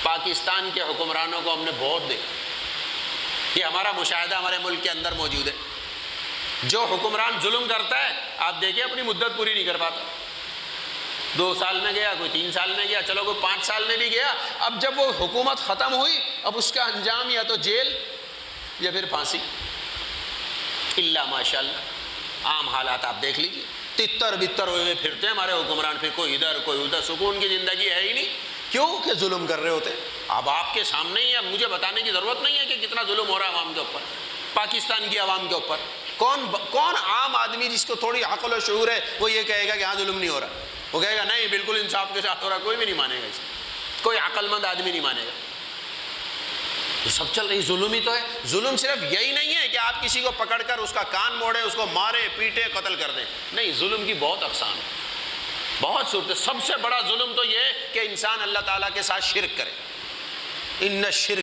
پاکستان کے حکمرانوں کو ہم نے بہت دیکھا، یہ ہمارا مشاہدہ ہمارے ملک کے اندر موجود ہے۔ جو حکمران ظلم کرتا ہے آپ دیکھیں اپنی مدت پوری نہیں کر پاتا، 2 سال میں گیا، کوئی 3 سال میں گیا، چلو کوئی 5 سال میں بھی گیا، اب جب وہ حکومت ختم ہوئی اب اس کا انجام یا تو جیل یا پھر پھانسی، الا ماشاء اللہ عام حالات آپ دیکھ لیجیے، تتر بتر ہوئے پھرتے ہیں ہمارے حکمران، پھر کوئی ادھر کوئی ادھر، سکون کی زندگی ہے ہی نہیں، کیوں کہ ظلم کر رہے ہوتے ہیں۔ اب آپ کے سامنے ہی، اب مجھے بتانے کی ضرورت نہیں ہے کہ کتنا ظلم ہو رہا ہے عوام کے اوپر، پاکستان کی عوام کے اوپر۔ کون عام آدمی جس کو تھوڑی عقل و شعور ہے وہ یہ کہے گا کہ ہاں ظلم نہیں ہو رہا؟ وہ کہے گا نہیں بالکل انصاف کے ساتھ ہو رہا، کوئی بھی نہیں مانے گا اس کو، کوئی عقل مند آدمی نہیں مانے گا۔ یہ سب چل رہی ظلم ہی تو ہے۔ ظلم صرف یہی نہیں ہے کہ آپ کسی کو پکڑ کر اس کا کان موڑے، اس کو مارے پیٹے قتل کر دیں، نہیں، ظلم کی بہت اقسام ہے، بہت صورتیں۔ سب سے بڑا ظلم تو یہ ہے کہ انسان اللہ تعالیٰ کے ساتھ شرک کرے، ان الشرک